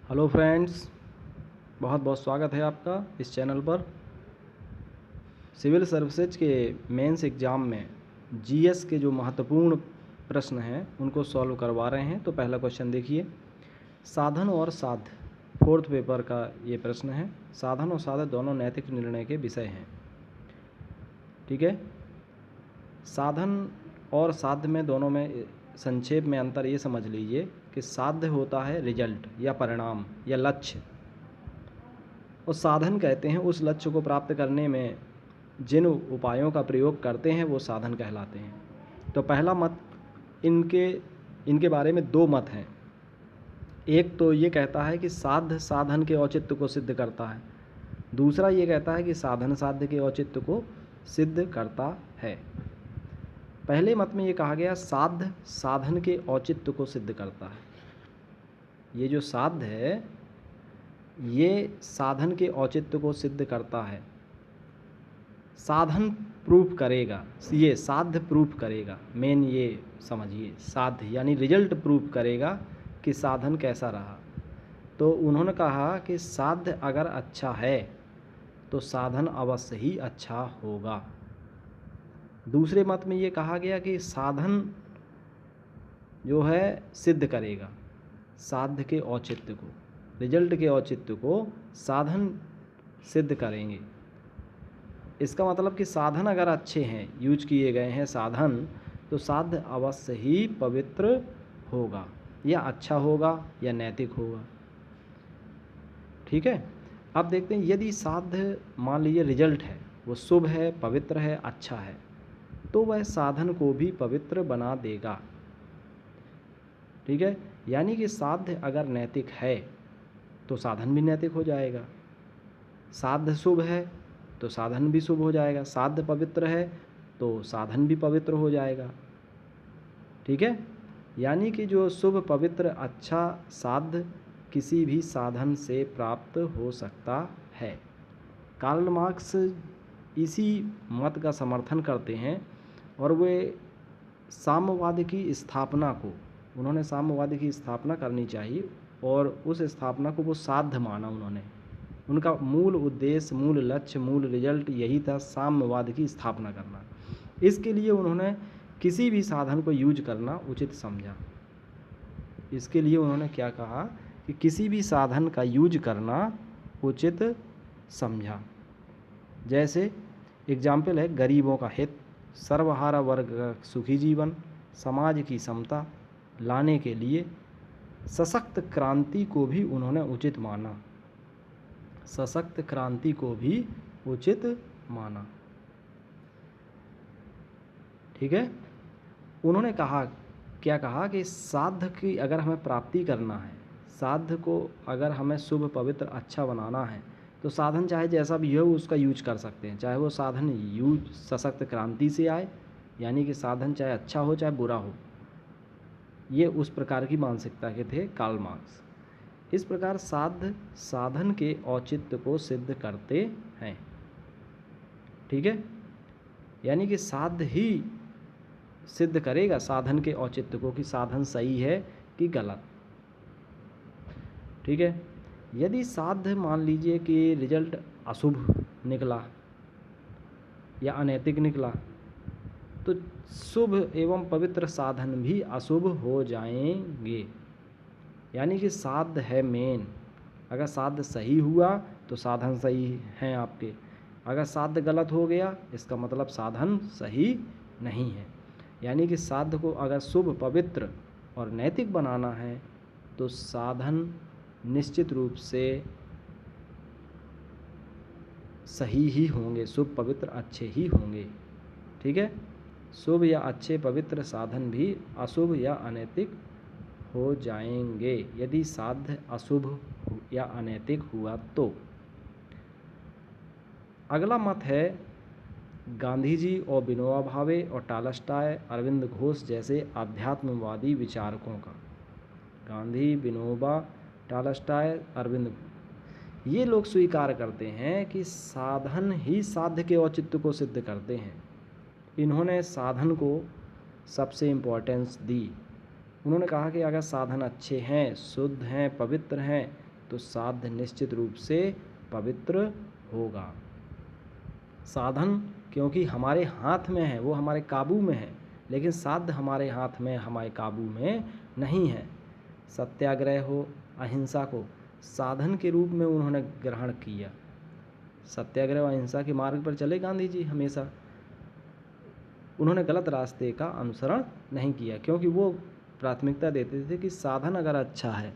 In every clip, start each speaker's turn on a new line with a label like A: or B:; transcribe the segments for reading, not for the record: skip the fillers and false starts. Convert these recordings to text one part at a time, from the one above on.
A: Hello friends, बहुत बहुत स्वागत है आपका इस चैनल पर। सिविल सर्विसेज के मेंस एग्ज़ाम में जीएस के जो महत्वपूर्ण प्रश्न हैं उनको सॉल्व करवा रहे हैं। तो पहला क्वेश्चन देखिए, साधन और साध्य, फोर्थ पेपर का ये प्रश्न है। साधन और साध्य दोनों नैतिक निर्णय के विषय हैं। ठीक है, साधन और साध्य में दोनों में संक्षेप में अंतर ये समझ लीजिए कि साध्य होता है रिजल्ट या परिणाम या लक्ष्य, और साधन कहते हैं उस लक्ष्य को प्राप्त करने में जिन उपायों का प्रयोग करते हैं वो साधन कहलाते हैं। तो पहला मत, इनके बारे में दो मत हैं। एक तो ये कहता है कि साध्य साधन के औचित्य को सिद्ध करता है, दूसरा ये कहता है कि साधन साध्य के औचित्य को सिद्ध करता है। पहले मत में ये कहा गया साध्य साधन के औचित्य को सिद्ध करता है। ये जो साध्य है ये साधन के औचित्य को सिद्ध करता है। साधन प्रूफ करेगा, ये साध्य प्रूफ करेगा। मेन ये समझिए, साध्य यानी रिजल्ट प्रूफ करेगा कि साधन कैसा रहा। तो उन्होंने कहा कि साध्य अगर अच्छा है तो साधन अवश्य ही अच्छा होगा। दूसरे मत में ये कहा गया कि साधन जो है सिद्ध करेगा साध्य के औचित्य को, रिजल्ट के औचित्य को साधन सिद्ध करेंगे। इसका मतलब कि साधन अगर अच्छे हैं, यूज किए गए हैं साधन, तो साध्य अवश्य ही पवित्र होगा या अच्छा होगा या नैतिक होगा। ठीक है, अब देखते हैं यदि साध्य मान लीजिए रिजल्ट है, वो शुभ है, पवित्र है, अच्छा है, तो वह साधन को भी पवित्र बना देगा। ठीक है, यानी कि साध्य अगर नैतिक है तो साधन भी नैतिक हो जाएगा। साध्य शुभ है तो साधन भी शुभ हो जाएगा। साध्य पवित्र है तो साधन भी पवित्र हो जाएगा। ठीक है, यानी कि जो शुभ पवित्र अच्छा साध्य किसी भी साधन से प्राप्त हो सकता है। कार्ल मार्क्स इसी मत का समर्थन करते हैं और वे साम्यवाद की स्थापना को, उन्होंने साम्यवाद की स्थापना करनी चाहिए और उस स्थापना को वो साध्य माना उन्होंने। उनका मूल उद्देश्य, मूल लक्ष्य, मूल रिजल्ट यही था, साम्यवाद की स्थापना करना। इसके लिए उन्होंने किसी भी साधन को यूज करना उचित समझा। इसके लिए उन्होंने क्या कहा कि किसी भी साधन का यूज करना उचित समझा। जैसे एग्जाम्पल है गरीबों का हित, सर्वहारा वर्ग का सुखी जीवन, समाज की समता लाने के लिए सशक्त क्रांति को भी उन्होंने उचित माना। सशक्त क्रांति को भी उचित माना। ठीक है, उन्होंने कहा, क्या कहा कि साध्य की अगर हमें प्राप्ति करना है, साध्य को अगर हमें शुभ पवित्र अच्छा बनाना है, तो साधन चाहे जैसा भी हो उसका यूज कर सकते हैं। चाहे वो साधन यूज सशक्त क्रांति से आए, यानी कि साधन चाहे अच्छा हो चाहे बुरा हो। ये उस प्रकार की मानसिकता के थे कार्ल मार्क्स। इस प्रकार साध्य साधन के औचित्य को सिद्ध करते हैं। ठीक है, यानी कि साध्य ही सिद्ध करेगा साधन के औचित्य को कि साधन सही है कि गलत। ठीक है, यदि साध्य मान लीजिए कि रिजल्ट अशुभ निकला या अनैतिक निकला, तो शुभ एवं पवित्र साधन भी अशुभ हो जाएंगे। यानी कि साध्य है मेन। अगर साध्य सही हुआ तो साधन सही हैं आपके, अगर साध्य गलत हो गया इसका मतलब साधन सही नहीं है। यानी कि साध्य को अगर शुभ पवित्र और नैतिक बनाना है तो साधन निश्चित रूप से सही ही होंगे, शुभ पवित्र अच्छे ही होंगे। ठीक है, शुभ या अच्छे पवित्र साधन भी अशुभ या अनैतिक हो जाएंगे यदि साध्य अशुभ या अनैतिक हुआ तो। अगला मत है गांधी जी और विनोबा भावे और टॉलस्टॉय, अरविंद घोष जैसे आध्यात्मवादी विचारकों का। गांधी, विनोबा, टॉलस्टॉय, अरविंद, ये लोग स्वीकार करते हैं कि साधन ही साध्य के औचित्य को सिद्ध करते हैं। इन्होंने साधन को सबसे इम्पोर्टेंस दी। उन्होंने कहा कि अगर साधन अच्छे हैं, शुद्ध हैं, पवित्र हैं, तो साध्य निश्चित रूप से पवित्र होगा। साधन क्योंकि हमारे हाथ में है, वो हमारे काबू में है, लेकिन साध्य हमारे हाथ में, हमारे काबू में नहीं है। सत्याग्रह हो, अहिंसा को साधन के रूप में उन्होंने ग्रहण किया। सत्याग्रह और अहिंसा के मार्ग पर चले गांधी जी हमेशा। उन्होंने गलत रास्ते का अनुसरण नहीं किया, क्योंकि वो प्राथमिकता देते थे कि साधन अगर अच्छा है,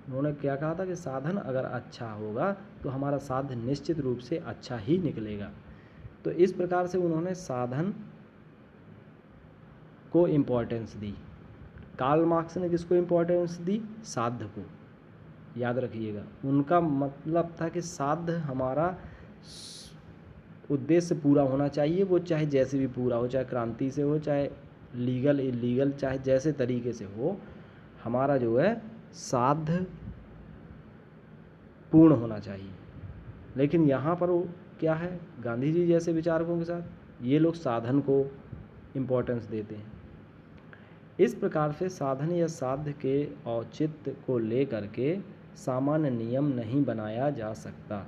A: उन्होंने क्या कहा था कि साधन अगर अच्छा होगा तो हमारा साध्य निश्चित रूप से अच्छा ही निकलेगा। तो इस प्रकार से उन्होंने साधन को इम्पोर्टेंस दी। कार्ल मार्क्स ने किसको इम्पोर्टेंस दी? साध्य को। याद रखिएगा, उनका मतलब था कि साध्य हमारा उद्देश्य पूरा होना चाहिए, वो चाहे जैसे भी पूरा हो, चाहे क्रांति से हो, चाहे लीगल इलीगल, चाहे जैसे तरीके से हो, हमारा जो है साध्य पूर्ण होना चाहिए। लेकिन यहाँ पर वो क्या है, गांधी जी जैसे विचारकों के साथ ये लोग साधन को इम्पोर्टेंस देते हैं। इस प्रकार से साधन या साध्य के औचित्य को लेकर के सामान्य नियम नहीं बनाया जा सकता।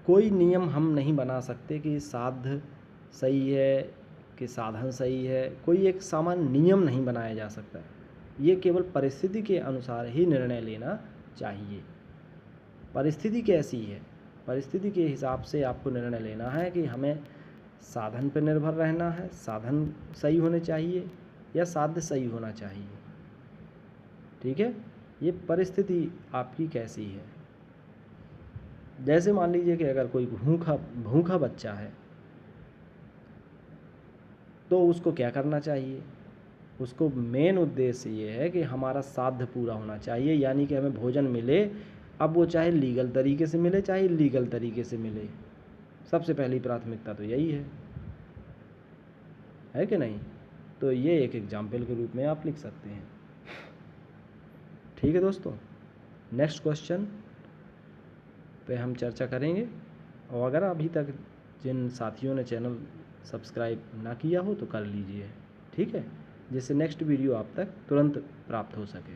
A: कोई नियम हम नहीं बना सकते कि साध्य सही है कि साधन सही है, कोई एक सामान्य नियम नहीं बनाया जा सकता। ये केवल परिस्थिति के अनुसार ही निर्णय लेना चाहिए। परिस्थिति कैसी है, परिस्थिति के हिसाब से आपको निर्णय लेना है कि हमें साधन पर निर्भर रहना है, साधन सही होने चाहिए या साध्य सही होना चाहिए। ठीक है, ये परिस्थिति आपकी कैसी है। जैसे मान लीजिए कि अगर कोई भूखा बच्चा है तो उसको क्या करना चाहिए, उसको मेन उद्देश्य ये है कि हमारा साध्य पूरा होना चाहिए, यानी कि हमें भोजन मिले, अब वो चाहे लीगल तरीके से मिले चाहे इलीगल तरीके से मिले, सबसे पहली प्राथमिकता तो यही है कि नहीं। तो ये एक एग्जाम्पल के रूप में आप लिख सकते हैं। ठीक है दोस्तों, नेक्स्ट क्वेश्चन पे हम चर्चा करेंगे। और अगर अभी तक जिन साथियों ने चैनल सब्सक्राइब ना किया हो तो कर लीजिए, ठीक है, जिससे नेक्स्ट वीडियो आप तक तुरंत प्राप्त हो सके।